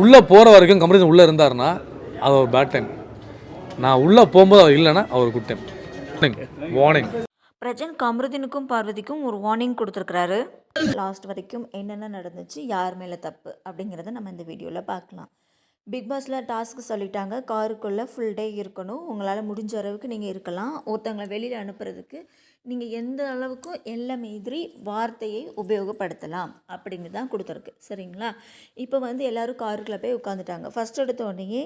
உள்ளே போகிற வரைக்கும் கமருதீன் உள்ளே இருந்தாருன்னா அது ஒரு பேட் டைம். நான் உள்ளே போகும்போது அவர் இல்லைன்னா அவர் குட் டைம். வார்னிங். பிரஜன் கமருதீனுக்கும் பார்வதிக்கும் ஒரு வார்னிங் கொடுத்துருக்குறாரு. லாஸ்ட் வரைக்கும் என்னென்ன நடந்துச்சு, யார் மேலே தப்பு அப்படிங்கிறத நம்ம இந்த வீடியோவில் பார்க்கலாம். பிக் பாஸில் டாஸ்க்கு சொல்லிட்டாங்க, காருக்குள்ளே ஃபுல் டே இருக்கணும், உங்களால் முடிஞ்ச அளவுக்கு நீங்கள் இருக்கலாம், ஒருத்தவங்களை வெளியில் அனுப்புறதுக்கு நீங்கள் எந்த அளவுக்கும் எல்லை மீறி வார்த்தையை உபயோகப்படுத்தலாம் அப்படின்னு தான் கொடுத்துருக்கு. சரிங்களா? இப்போ வந்து எல்லோரும் காருக்குள்ளே போய் உட்காந்துட்டாங்க. ஃபஸ்ட் எடுத்த உடனே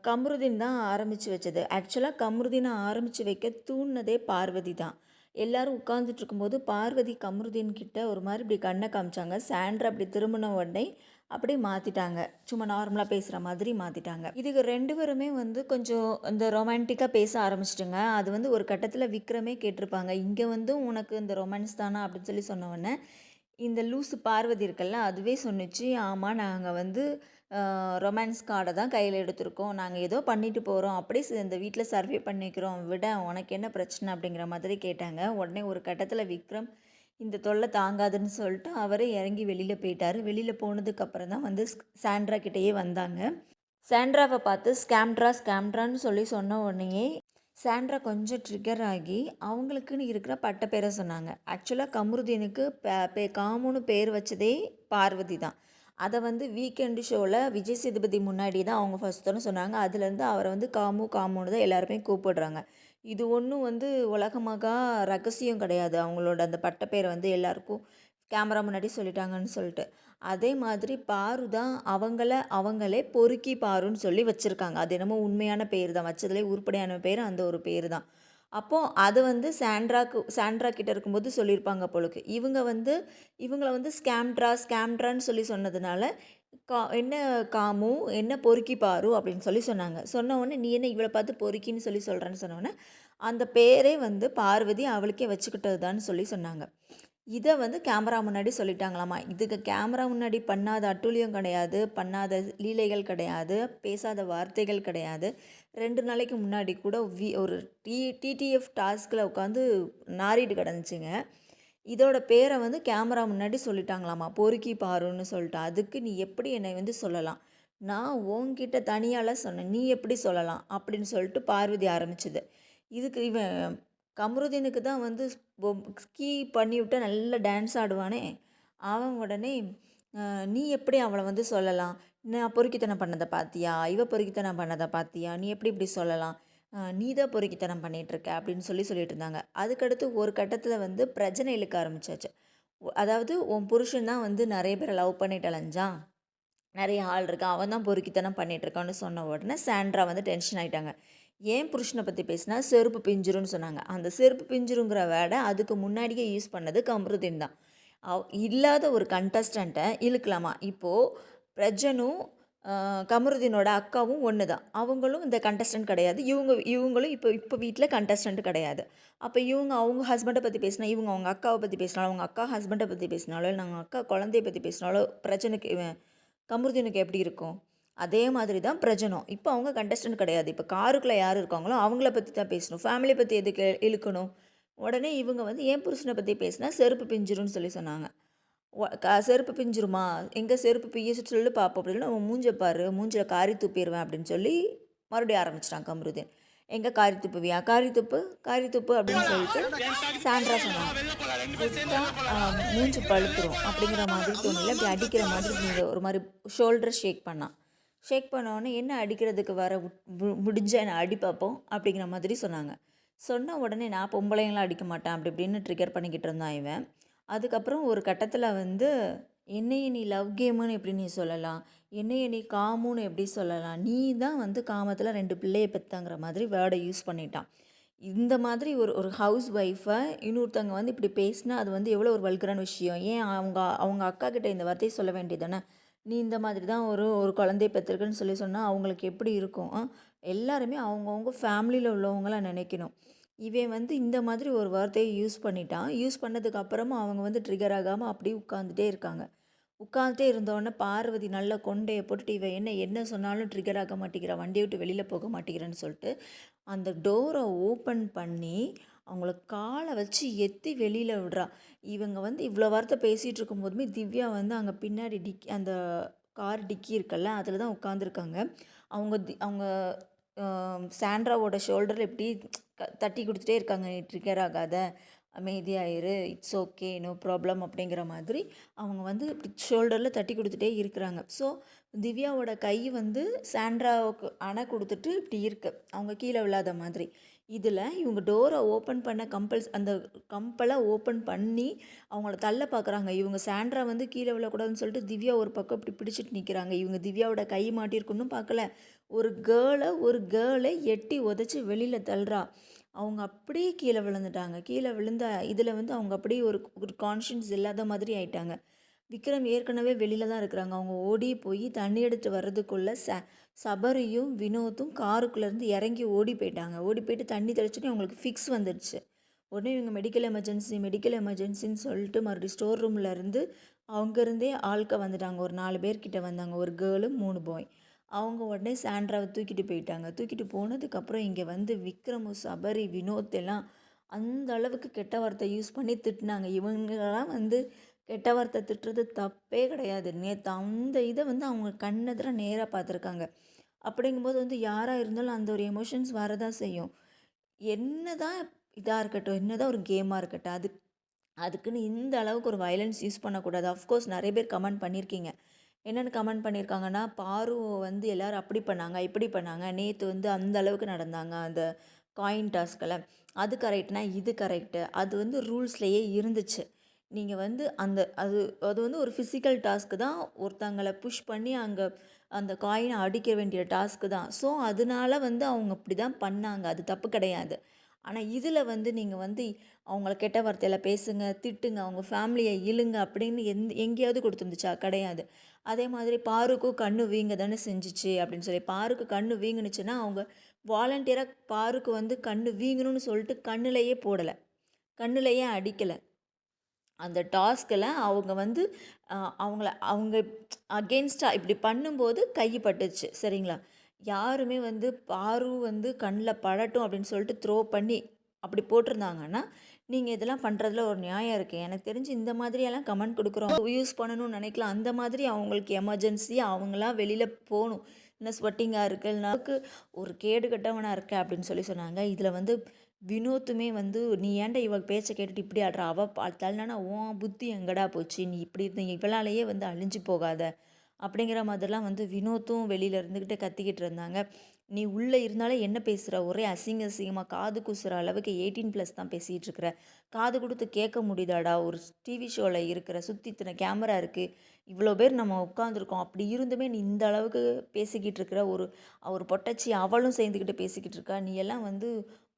கமருதீன் தான் ஆரம்பித்து வச்சது. ஆக்சுவலாக கமருதீனை ஆரம்பித்து வைக்க தூண்டினதே பார்வதி தான். எல்லோரும் உட்காந்துட்டு இருக்கும்போது பார்வதி கமருதீன் கிட்ட ஒரு மாதிரி இப்படி கண்ணை காமிச்சாங்க. சாண்ட்ரா அப்படி திரும்பின உடனே அப்படியே மாற்றிட்டாங்க, சும்மா நார்மலாக பேசுகிற மாதிரி மாற்றிட்டாங்க. இதுக்கு ரெண்டு பேருமே வந்து கொஞ்சம் இந்த ரொமான்டிக்காக பேச ஆரம்பிச்சிட்டுங்க. அது வந்து ஒரு கட்டத்தில் விக்ரமே கேட்டிருப்பாங்க, இங்கே வந்து உனக்கு இந்த ரொமான்ஸ் தானா அப்படின்னு சொல்லி சொன்னவொடனே இந்த லூஸு பார்வதி இருக்குல்ல அதுவே சொன்னிச்சு, ஆமாம் நாங்கள் வந்து ரொமான்ஸ் கார்டை தான் கையில் எடுத்திருக்கோம், நாங்கள் ஏதோ பண்ணிட்டு போகிறோம், அப்படியே இந்த வீட்டில் சர்வே பண்ணிக்கிறோம், விட உனக்கு என்ன பிரச்சனை அப்படிங்கிற மாதிரி கேட்டாங்க. உடனே ஒரு கட்டத்தில் விக்ரம் இந்த தொல்லை தாங்காதுன்னு சொல்லிட்டு அவரே இறங்கி வெளியில் போயிட்டார். வெளியில் போனதுக்கப்புறம் தான் வந்து சாண்ட்ரா கிட்டேயே வந்தாங்க. சாண்ட்ராவை பார்த்து ஸ்கேம்ட்ரான்னு சொல்லி சொன்ன உடனேயே சாண்ட்ரா கொஞ்சம் ட்ரிகர் ஆகி அவங்களுக்குன்னு இருக்கிற பட்ட பேரை சொன்னாங்க. ஆக்சுவலாக கமருதீனுக்கு காமுன்னு பேர் வச்சதே பார்வதி தான். அதை வந்து வீக்கெண்டு ஷோவில் விஜய் சேதுபதி முன்னாடி தான் அவங்க ஃபஸ்ட்டுன்னு சொன்னாங்க. அதுலேருந்து அவரை வந்து காமுன்னு தான் எல்லாருமே கூப்பிடுறாங்க. இது ஒன்றும் வந்து உலகமாக ரகசியம் கிடையாது. அவங்களோட அந்த பட்ட பேரை வந்து எல்லாருக்கும் கேமரா முன்னாடி சொல்லிட்டாங்கன்னு சொல்லிட்டு. அதே மாதிரி பாரு தான் அவங்களே பொறுக்கி பாருன்னு சொல்லி வச்சுருக்காங்க. அது என்னமோ உண்மையான பேர் தான், வச்சதுலேயே உருப்படியான பேர் அந்த ஒரு பேர் தான். அப்போது அது வந்து சாண்ட்ரா கிட்ட இருக்கும்போது சொல்லியிருப்பாங்க போலுக்கு. இவங்கள வந்து ஸ்கேம்ட்ரான்னு சொல்லி சொன்னதுனால என்ன காமு என்ன பொறுக்கி பாரு அப்படின்னு சொல்லி சொன்னாங்க. சொன்ன உடனே நீ என்ன இவளை பார்த்து பொறுக்கின்னு சொல்லி சொல்கிறேன்னு சொன்னோடனே அந்த பேரே வந்து பார்வதி அவளுக்கே வச்சுக்கிட்டது தான் சொல்லி சொன்னாங்க. இதை வந்து கேமரா முன்னாடி சொல்லிட்டாங்களாமா. இதுக்கு கேமரா முன்னாடி பண்ணாத அட்டூழியம் கிடையாது, பண்ணாத லீலைகள் கிடையாது, பேசாத வார்த்தைகள் கிடையாது. 2 நாளைக்கு முன்னாடி கூட ஒரு டிடிஎஃப் டாஸ்கில் உட்காந்து நாறிட்டு கிடந்துச்சுங்க. இதோட பேரை வந்து கேமரா முன்னாடி சொல்லிட்டாங்களாமா, பொறுக்கி பாருன்னு சொல்லிட்டு. அதுக்கு நீ எப்படி என்னை வந்து சொல்லலாம், நான் உன்கிட்ட தனியால் சொன்னேன், நீ எப்படி சொல்லலாம் அப்படின்னு சொல்லிட்டு பார்வதி ஆரம்பிச்சுது. இதுக்கு இவன் கமருதீனுக்கு தான் வந்து ஸ்கீ பண்ணிவிட்டா நல்லா டான்ஸ் ஆடுவானே, அவன் உடனே நீ எப்படி அவளை வந்து சொல்லலாம், நான் பொறுக்கித்தனம் பண்ணதை பார்த்தியா, பொறுக்கித்தனம் பண்ணதை பார்த்தியா, நீ எப்படி இப்படி சொல்லலாம், நீ தான் பொறுக்கித்தனம் பண்ணிகிட்ருக்க அப்படின்னு சொல்லிட்டு இருந்தாங்க. அதுக்கடுத்து ஒரு கட்டத்தில் வந்து பிரச்சனை இழுக்க ஆரம்பிச்சாச்சு. அதாவது உன் புருஷன் தான் வந்து நிறைய பேரை லவ் பண்ணிட்டு அலைஞ்சான், நிறைய ஆள் இருக்கான், அவன் தான் பொறுக்கித்தனம் பண்ணிகிட்ருக்கான்னு சொன்ன உடனே சாண்ட்ரா வந்து டென்ஷன் ஆகிட்டாங்க. ஏன் புருஷனை பற்றி பேசினா செருப்பு பிஞ்சிரும்னு சொன்னாங்க. அந்த செருப்பு பிஞ்சிருங்கிற வேர்டை அதுக்கு முன்னாடியே யூஸ் பண்ணது கமருதீன் தான். இல்லாத ஒரு கண்டஸ்டண்ட்டை இழுக்கலாமா. இப்போது பிரஜனும் கமருதீனோட அக்காவும் ஒன்று தான். அவங்களும் இந்த கண்டஸ்டன்ட் கிடையாது. இவங்களும் இப்போ வீட்டில் கண்டஸ்டன்ட் கிடையாது. அப்போ அவங்க ஹஸ்பண்டை பற்றி பேசினா, இவங்க அவங்க அக்காவை பற்றி பேசினாலும், அவங்க அக்கா ஹஸ்பண்டை பற்றி பேசினாலும், இல்லை அவங்க அக்கா குழந்தைய பற்றி பேசினாலும் பிரஜனுக்கு கமருதீனுக்கு எப்படி இருக்கும்? அதே மாதிரி தான் பிரஜனம். இப்போ அவங்க கண்டஸ்டன்ட் கிடையாது. இப்போ காருக்குள்ளே யார் இருக்காங்களோ அவங்கள பற்றி தான் பேசணும். ஃபேமிலியை பற்றி எதுக்கு இழுக்கணும்? உடனே இவங்க வந்து ஏன் புருஷனை பற்றி பேசினா செருப்பு பிஞ்சிரும்னு சொல்லி சொன்னாங்க. செருப்பு பிஞ்சிருமா, எங்கே செருப்பு பிய்ய சொல்லி பார்ப்போம் அப்படின்னு, அவன் மூஞ்ச பாரு, மூஞ்சில் காரி துப்பிடுவேன் அப்படின்னு சொல்லி மறுபடியும் ஆரம்பிச்சிட்டான் கமருதீன். எங்கே காரி துப்புவியா, காரி துப்பு அப்படின்னு சொல்லிட்டு சாண்ட்ரா சொன்னாங்க. மூஞ்சி பழுத்துரும் அப்படிங்கிற மாதிரி தோணியில் அப்படி அடிக்கிற மாதிரி ஒரு மாதிரி ஷோல்டர் ஷேக் பண்ணோன்னே என்ன அடிக்கிறதுக்கு வர முடிஞ்ச நான் அடி பார்ப்போம் அப்படிங்கிற மாதிரி சொன்னாங்க. சொன்ன உடனே நான் பொம்பளைங்களாம் அடிக்க மாட்டேன் அப்படி இப்படின்னு ட்ரிகர் பண்ணிக்கிட்டு இருந்தான் இவன். அதுக்கப்புறம் ஒரு கட்டத்தில் வந்து என்னைய நீ லவ் கேமுன்னு எப்படி நீ சொல்லலாம், என்னைய நீ காமுன்னு எப்படி சொல்லலாம், நீ தான் வந்து காமத்தில் 2 பிள்ளையை பெற்றங்கிற மாதிரி வேர்டை யூஸ் பண்ணிட்டான். இந்த மாதிரி ஒரு ஹவுஸ் ஒய்ஃபை இன்னொருத்தவங்க வந்து இப்படி பேசினா அது வந்து எவ்வளோ ஒரு வல்கரான விஷயம். ஏன் அவங்க அக்கா கிட்ட இந்த வார்த்தையை சொல்ல வேண்டியதானே, நீ இந்த மாதிரி தான் ஒரு குழந்தைய பெற்றிருக்குன்னு சொல்லி சொன்னால் அவங்களுக்கு எப்படி இருக்கும்? எல்லாருமே அவங்கவுங்க ஃபேமிலியில் உள்ளவங்களாம் நினைக்கணும். இவன் வந்து இந்த மாதிரி ஒரு வார்த்தையை யூஸ் பண்ணிட்டான். யூஸ் பண்ணதுக்கப்புறமா அவங்க வந்து ட்ரிகர் ஆகாமல் அப்படியே உட்காந்துட்டே இருந்தோடனே பார்வதி நல்லா கொண்டையை போட்டுட்டு இவன் என்ன சொன்னாலும் ட்ரிகர் ஆக மாட்டேங்கிறா, வண்டியை விட்டு வெளியில் போக மாட்டேங்கிறேன்னு சொல்லிட்டு அந்த டோரை ஓப்பன் பண்ணி அவங்கள காலை வச்சு எத்தி வெளியில் விடுறா. இவங்க வந்து இவ்வளோ வார்த்தை பேசிகிட்டு இருக்கும்போதுமே திவ்யா வந்து அங்கே பின்னாடி அந்த கார் டிக்கி இருக்குல்ல அதில் தான் உட்காந்துருக்காங்க. அவங்க சாண்ட்ராவோட ஷோல்டரில் இப்படி தட்டி கொடுத்துட்டே இருக்காங்க, நீ ட்ரிகர் ஆகாத, அமைதியாயிரு, இட்ஸ் ஓகே, நோ ப்ராப்ளம் அப்படிங்கிற மாதிரி அவங்க வந்து இப்படி ஷோல்டரில் தட்டி கொடுத்துட்டே இருக்கிறாங்க. ஸோ திவ்யாவோட கை வந்து சாண்ட்ராவுக்கு அணை கொடுத்துட்டு இப்படி இருக்கு, அவங்க கீழே விழாத மாதிரி. இதில் இவங்க டோரை ஓப்பன் பண்ண அந்த கம்பலை ஓப்பன் பண்ணி அவங்கள தள்ள பார்க்குறாங்க. இவங்க சாண்ட்ரா வந்து கீழே விழக்கூடாதுன்னு சொல்லிட்டு திவ்யா ஒரு பக்கம் இப்படி பிடிச்சிட்டு நிற்கிறாங்க. இவங்க திவ்யாவோட கை மாட்டியிருக்குன்னு பார்க்கல, ஒரு கேர்ளை எட்டி உதச்சி வெளியில் தள்ளுறா. அவங்க அப்படியே கீழே விழுந்துட்டாங்க. கீழே விழுந்த இதில் வந்து அவங்க அப்படியே ஒரு கான்ஷியன்ஸ் இல்லாத மாதிரி ஆயிட்டாங்க. விக்ரம் ஏற்கனவே வெளியில் தான் இருக்கிறாங்க. அவங்க ஓடி போய் தண்ணி எடுத்து வர்றதுக்குள்ளே சபரியும் வினோத்தும் காருக்குள்ளேருந்து இறங்கி ஓடி போயிட்டாங்க. ஓடி போயிட்டு தண்ணி தெளிச்சுட்டு அவங்களுக்கு ஃபிக்ஸ் வந்துடுச்சு. உடனே இவங்க மெடிக்கல் எமர்ஜென்சின்னு சொல்லிட்டு மறுபடியும் ஸ்டோர் ரூமில் இருந்து அங்கேருந்தே ஆட்க வந்துட்டாங்க. ஒரு 4 பேர்கிட்ட வந்தாங்க, ஒரு கேர்ளு 3 பாய். அவங்க உடனே சாண்ட்ராவை தூக்கிட்டு போயிட்டாங்க. தூக்கிட்டு போனதுக்கப்புறம் இங்கே வந்து விக்ரமும் சபரி வினோத் எல்லாம் அந்த அளவுக்கு கெட்ட வார்த்தை யூஸ் பண்ணி திட்டினாங்க. இவங்கெல்லாம் வந்து கெட்ட வார்த்தை திட்டுறது தப்பே கிடையாது. நேற்று அந்த இதை வந்து அவங்க கண்ணெதிர நேராக பார்த்துருக்காங்க. அப்படிங்கும்போது வந்து யாராக இருந்தாலும் அந்த ஒரு எமோஷன்ஸ் வரதான் செய்யும். என்னதான் இதாக இருக்கட்டும், என்னதான் ஒரு கேமாக இருக்கட்டும், அதுக்குன்னு இந்த அளவுக்கு ஒரு வயலன்ஸ் யூஸ் பண்ணக்கூடாது. அஃப்கோர்ஸ் நிறைய பேர் கமெண்ட் பண்ணியிருக்கீங்க. என்னென்னு கமெண்ட் பண்ணியிருக்காங்கன்னா, பாரு வந்து எல்லோரும் அப்படி பண்ணாங்க, இப்படி பண்ணாங்க, நேற்று வந்து அந்த அளவுக்கு நடந்தாங்க அந்த காயின் டாஸ்கில், அது கரெக்ட்னா இது கரெக்டு, அது வந்து ரூல்ஸ்லேயே இருந்துச்சு. நீங்கள் வந்து அது அது வந்து ஒரு ஃபிசிக்கல் டாஸ்க்கு தான், ஒருத்தங்களை புஷ் பண்ணி அங்கே அந்த காயினை அடிக்க வேண்டிய டாஸ்க்கு தான். ஸோ அதனால வந்து அவங்க அப்படி தான் பண்ணாங்க, அது தப்பு கிடையாது. ஆனால் இதில் வந்து நீங்கள் வந்து அவங்கள கெட்ட வார்த்தையில் பேசுங்க, திட்டுங்க, அவங்க ஃபேமிலியை இழுங்க அப்படின்னு எங்கேயாவது கொடுத்துருந்துச்சா? கிடையாது. அதே மாதிரி பாருக்கும் கண்ணு வீங்க தானே செஞ்சிச்சு அப்படின்னு சொல்லி, பாருக்கு கண்ணு வீங்குனுச்சுன்னா அவங்க வாலண்டியராக பாருக்கு வந்து கண்ணு வீங்கணும்னு சொல்லிட்டு கண்ணுலையே போடலை, கண்ணுலையே அடிக்கலை. அந்த டாஸ்கில் அவங்க வந்து அவங்க அகெயின்ஸ்டாக இப்படி பண்ணும்போது கை பட்டுச்சு, சரிங்களா? யாருமே வந்து பாரு வந்து கண்ணில் படட்டும் அப்படின்னு சொல்லிட்டு த்ரோ பண்ணி அப்படி போட்டிருந்தாங்கன்னா நீங்கள் இதெல்லாம் பண்ணுறதுல ஒரு நியாயம் இருக்குது. எனக்கு தெரிஞ்சு இந்த மாதிரியெல்லாம் கமெண்ட் கொடுக்குறோம், யூஸ் பண்ணணும்னு நினைக்கலாம். அந்த மாதிரி அவங்களுக்கு எமர்ஜென்சி, அவங்களாம் வெளியில் போகணும், இன்னும் ஸ்வெட்டிங்காக இருக்குது, இல்லைனாக்கு ஒரு கேடு கட்டவனாக இருக்க அப்படின்னு சொன்னாங்க. இதில் வந்து வினோத்துமே வந்து, நீ ஏன்டா இவள் பேச்சை கேட்டுட்டு இப்படி ஆடுற, அவள் தள்ளினா உன் புத்தி எங்கடா போச்சு, நீ இப்படி இருந்த இவளாலேயே வந்து அழிஞ்சு போகாத அப்படிங்கிற மாதிரிலாம் வந்து வினோத்தும் வெளியில் இருந்துக்கிட்டு கத்திக்கிட்டு இருந்தாங்க. நீ உள்ளே இருந்தாலே என்ன பேசுகிற, ஒரே அசிங்கமாக காது கூசுகிற அளவுக்கு 18+ தான் பேசிகிட்டு இருக்கிற, காது கொடுத்து கேட்க முடியுதாடா, ஒரு டிவி ஷோவில் இருக்கிற, சுற்றி இத்தனை கேமரா இருக்குது, இவ்வளோ பேர் நம்ம உட்காந்துருக்கோம், அப்படி இருந்துமே நீ இந்த அளவுக்கு பேசிக்கிட்டு இருக்கிற, ஒரு பொட்டச்சி அவளும் சேர்ந்துக்கிட்டு பேசிக்கிட்டு இருக்கா, நீ எல்லாம் வந்து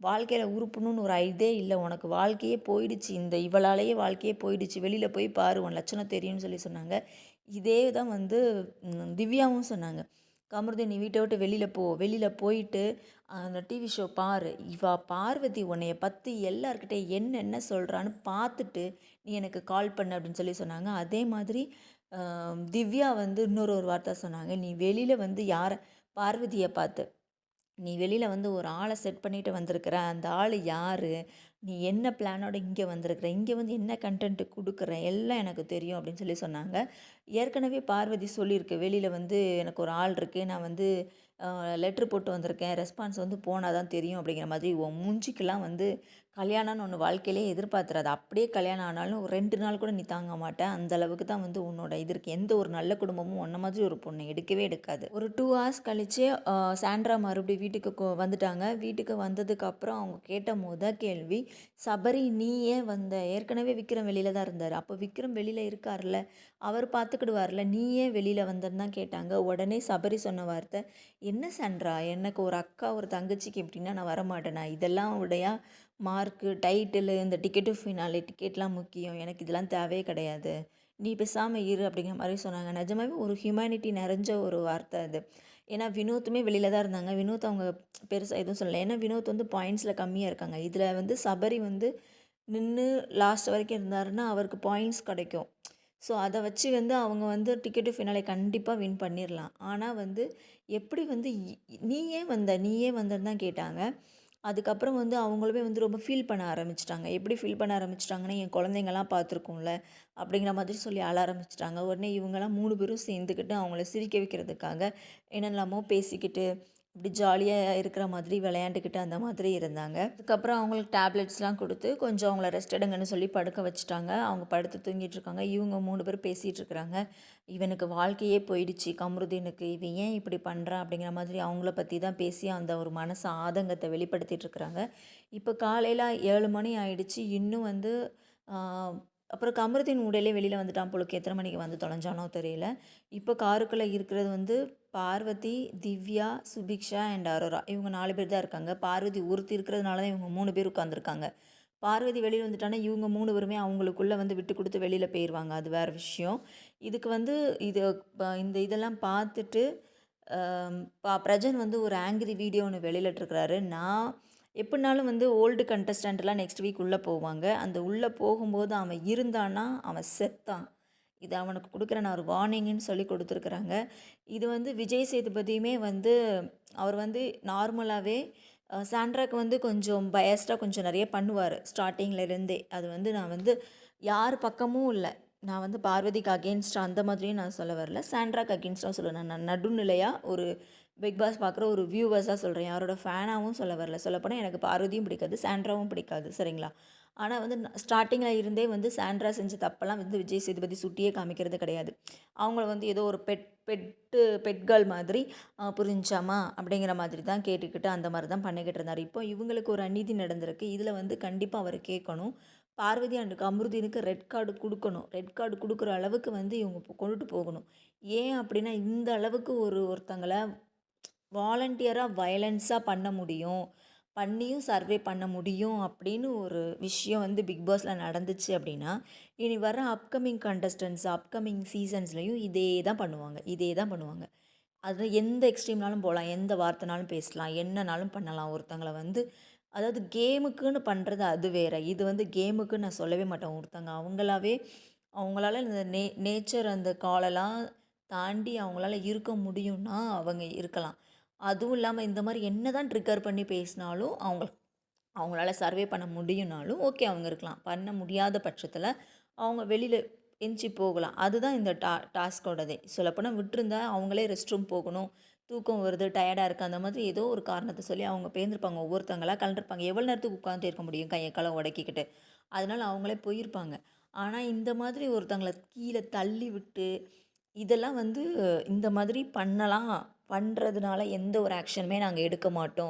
வாழ்க்கையில் உருப்பணும்னு ஒரு இதே இல்லை, உனக்கு வாழ்க்கையே போயிடுச்சு, இந்த இவளாலேயே வாழ்க்கையே போயிடுச்சு, வெளியில் போய் பாரு, உன் லட்சணம் தெரியும்னு சொன்னாங்க. இதே தான் வந்து திவ்யாவும் சொன்னாங்க. கமருதீன், நீ வீட்டை விட்டு வெளியில் போயிட்டு அந்த டிவி ஷோ பாரு, பார்வதி உன்னைய பற்றி எல்லாருக்கிட்டே என்னென்ன சொல்கிறான்னு பார்த்துட்டு நீ எனக்கு கால் பண்ணு அப்படின்னு சொன்னாங்க. அதே மாதிரி திவ்யா வந்து ஒரு வார்த்தை சொன்னாங்க, நீ வெளியில் வந்து பார்வதியை பார்த்து நீ வெளியில் வந்து ஒரு ஆளை செட் பண்ணிட்டு வந்திருக்கிற, அந்த ஆள் யார், நீ என்ன பிளானோட இங்கே வந்திருக்கிற, இங்கே வந்து என்ன கண்டென்ட்டு கொடுக்குற, எல்லாம் எனக்கு தெரியும் அப்படின்னு சொன்னாங்க. ஏற்கனவே பார்வதி சொல்லியிருக்கு, வெளியில் வந்து எனக்கு ஒரு ஆள் இருக்குது, நான் வந்து லெட்ரு போட்டு வந்திருக்கேன், ரெஸ்பான்ஸ் வந்து போனால் தான் தெரியும் அப்படிங்கிற மாதிரி. உன் மூஞ்சிக்கெல்லாம் வந்து கல்யாணம்னு ஒன்று வாழ்க்கையிலே எதிர்பார்த்துறாது, அப்படியே கல்யாணம் ஆனாலும் ஒரு 2 நாள் கூட நீ தாங்க மாட்டேன், அந்த அளவுக்கு தான் வந்து உன்னோட இது இருக்குது. எந்த ஒரு நல்ல குடும்பமும் உன்ன மாதிரி ஒரு பொண்ணை எடுக்கவே எடுக்காது. ஒரு 2 hours கழித்து சாண்ட்ரா மறுபடியும் வீட்டுக்கு வந்துட்டாங்க. வீட்டுக்கு வந்ததுக்கப்புறம் அவங்க கேட்ட கேள்வி, சபரி நீ ஏன் வந்த, ஏற்கனவே விக்ரம் வெளியில் தான் இருந்தார், அப்போ விக்ரம் வெளியில் இருக்கார்ல, அவர் பார்த்துக்கிடுவார்ல, நீ ஏன் வெளியில் வந்தன்னு தான் கேட்டாங்க. உடனே சபரி சொன்ன வார்த்தை, என்ன சாண்ட்ரா, எனக்கு ஒரு அக்கா ஒரு தங்கச்சிக்கு எப்படின்னா நான் வரமாட்டேனா, இதெல்லாம் உடையா மார்க்கு, டைட்டிலு, இந்த டிக்கெட்டு ஃபினாலே, டிக்கெட்லாம் முக்கியம், எனக்கு இதெல்லாம் தேவையே கிடையாது, நீ பேசாமல் இரு அப்படிங்கிற மாதிரி சொன்னாங்க. நிஜமாவே ஒரு ஹியூமனிட்டி நிறைஞ்ச ஒரு வார்த்தை அது. ஏன்னா வினோத்துமே வெளியில் தான் இருந்தாங்க. வினோத் அவங்க பெருசாக எதுவும் சொல்லலை, ஏன்னா வினோத் வந்து பாயிண்ட்ஸில் கம்மியாக இருக்காங்க. இதில் வந்து சபரி வந்து நின்று லாஸ்ட் வரைக்கும் இருந்தாருன்னா அவருக்கு பாயிண்ட்ஸ் கிடைக்கும். ஸோ அதை வச்சு வந்து அவங்க வந்து டிக்கெட்டு ஃபினாலே கண்டிப்பாக வின் பண்ணிடலாம். ஆனால் வந்து எப்படி வந்து நீ ஏன் வந்தன்னு தான் கேட்டாங்க. அதுக்கப்புறம் வந்து அவங்களுமே வந்து ரொம்ப ஃபீல் பண்ண ஆரம்பிச்சிட்டாங்க. எப்படி ஃபீல் பண்ண ஆரம்பிச்சிட்டாங்கன்னா, என் குழந்தைங்கலாம் பார்த்துருக்கும்ல அப்படிங்கிற மாதிரி சொல்லி அழ ஆரம்பிச்சிட்டாங்க. உடனே இவங்கலாம் 3 பேரும் சேர்ந்துக்கிட்டு அவங்கள சிரிக்க வைக்கிறதுக்காக என்னெல்லாமோ பேசிக்கிட்டு, இப்படி ஜாலியா இருக்கிற மாதிரி விளையாண்டுக்கிட்டு அந்த மாதிரி இருந்தாங்க. அதுக்கப்புறம் அவங்களுக்கு டேப்லெட்ஸ்லாம் கொடுத்து கொஞ்சம் அவங்கள ரெஸ்ட் எடுங்கன்னு சொல்லி படுக்க வச்சுட்டாங்க. அவங்க படுத்து தூங்கிட்டு இருக்காங்க. இவங்க 3 பேரும் பேசிகிட்டு இருக்கிறாங்க. இவனுக்கு வாழ்க்கையே போயிடுச்சு கம்ருதீனுக்கு. இவன் ஏன் இப்படி பண்ணுறான் அப்படிங்கிற மாதிரி அவங்கள பற்றி தான் பேசி அந்த ஒரு மனசு ஆதங்கத்தை வெளிப்படுத்திட்டு இருக்கிறாங்க. இப்போ காலையில் 7 மணி ஆயிடுச்சு. இன்னும் வந்து அப்புறம் கமருதீன் உடையிலே வெளியில் வந்துட்டான் போலுக்கு. எத்தனை மணிக்கு வந்து தொலைஞ்சானோ தெரியல. இப்போ காருக்குள்ளே இருக்கிறது வந்து பார்வதி, திவ்யா, சுபிக்ஷா அண்ட் அரோரா. இவங்க 4 பேர் தான் இருக்காங்க. பார்வதி ஒருத்தி இருக்கிறதுனால தான் இவங்க 3 பேர் உட்காந்துருக்காங்க. பார்வதி வெளியில் வந்துட்டானா இவங்க 3 பேருமே அவங்களுக்குள்ளே வந்து விட்டு கொடுத்து வெளியில் போயிடுவாங்க. அது வேறு விஷயம். இதுக்கு வந்து இது இந்த இதெல்லாம் பார்த்துட்டு பிரஜன் வந்து ஒரு ஆங்கிரி வீடியோ ஒன்று வெளியிட்டிருக்கிறாரு. நான் எப்படினாலும் வந்து ஓல்டு கண்டஸ்டண்ட்லாம் நெக்ஸ்ட் வீக் உள்ளே போவாங்க. அந்த உள்ளே போகும்போது அவன் இருந்தான்னா அவன் செத்தான். இது அவனுக்கு கொடுக்குற நான் ஒரு வார்னிங்குன்னு சொல்லி கொடுத்துருக்குறாங்க. இது வந்து விஜய் சேதுபதியுமே வந்து அவர் வந்து நார்மலாகவே சாண்ட்ராக்கு வந்து கொஞ்சம் பயஸ்டாக கொஞ்சம் நிறைய பண்ணுவார் ஸ்டார்டிங்லேருந்தே. அது வந்து நான் வந்து யார் பக்கமும் இல்லை. நான் வந்து பார்வதிக்கு அகெயின்ஸ்டாக அந்த மாதிரியும் நான் சொல்ல வரல. சாண்ட்ராக்கு அகெயின்ஸ்டாக சொல்லுவேன். நான் நடுநிலையாக ஒரு பிக் பாஸ் பார்க்குற ஒரு வியூவர்ஸாக சொல்கிறேன். யாரோட ஃபேனாகவும் சொல்ல வரல. சொல்லப்போனால் எனக்கு பார்வதியும் பிடிக்காது, சாண்ட்ராவும் பிடிக்காது. சரிங்களா? ஆனால் வந்து ஸ்டார்டிங்கில் இருந்தே வந்து சாண்ட்ரா செஞ்ச தப்பெல்லாம் வந்து விஜய் சேதுபதி சுட்டியே காமிக்கிறது கிடையாது. அவங்கள வந்து ஏதோ ஒரு பெட் கேர்ள் மாதிரி புரிஞ்சாமா அப்படிங்கிற மாதிரி தான் கேட்டுக்கிட்டு அந்த மாதிரி தான் பண்ணிக்கிட்டு இருந்தார். இப்போ இவங்களுக்கு ஒரு அநீதி நடந்திருக்கு. இதில் வந்து கண்டிப்பாக அவர் கேட்கணும். பார்வதி அண்ட் கமருதீனுக்கு ரெட் கார்டு கொடுக்கணும். ரெட் கார்டு கொடுக்குற அளவுக்கு வந்து இவங்க கொண்டுட்டு போகணும். ஏன் அப்படின்னா இந்த அளவுக்கு ஒருத்தங்களை வாலண்டியராக வயலன்ஸாக பண்ண முடியும், பண்ணியும் சர்வே பண்ண முடியும் அப்படின்னு ஒரு விஷயம் வந்து பிக் பாஸில் நடந்துச்சு அப்படின்னா, இனி வர அப்கமிங் கண்டஸ்டன்ஸ் அப்கமிங் சீசன்ஸ்லையும் இதே தான் பண்ணுவாங்க. அது எந்த எக்ஸ்ட்ரீம்னாலும் போகலாம், எந்த வார்த்தைனாலும் பேசலாம், என்னனாலும் பண்ணலாம். ஒருத்தங்களை வந்து அதாவது கேமுக்குன்னு பண்ணுறது அது வேறு. இது வந்து கேமுக்குன்னு நான் சொல்லவே மாட்டேன். ஒருத்தங்க அவங்களால இந்த நேச்சர் அந்த காலெல்லாம் தாண்டி அவங்களால இருக்க முடியும்னா அவங்க இருக்கலாம். அதுவும் இல்லாமல் இந்த மாதிரி என்ன தான் ட்ரிகர் பண்ணி பேசினாலும் அவங்களால சர்வே பண்ண முடியும்னாலும் ஓகே அவங்க இருக்கலாம். பண்ண முடியாத பட்சத்தில் அவங்க வெளியில் எந்திச்சி போகலாம். அதுதான் இந்த டாஸ்கோடதே. சொல்லப்போனால் விட்டுருந்தா அவங்களே ரெஸ்ட் ரூம் போகணும், தூக்கம் வருது, டயர்டாக இருக்குது, அந்த மாதிரி ஏதோ ஒரு காரணத்தை சொல்லி அவங்க பேர்ந்துருப்பாங்க. ஒவ்வொருத்தங்களாக கலந்துருப்பாங்க. எவ்வளோ நேரத்துக்கு உட்காந்து இருக்க முடியும் கையை காலை உடக்கிக்கிட்டு? அதனால் அவங்களே போயிருப்பாங்க. ஆனால் இந்த மாதிரி ஒருத்தங்களை கீழே தள்ளி விட்டு இதெல்லாம் வந்து இந்த மாதிரி பண்ணுறதுனால எந்த ஒரு ஆக்ஷனுமே நாங்கள் எடுக்க மாட்டோம்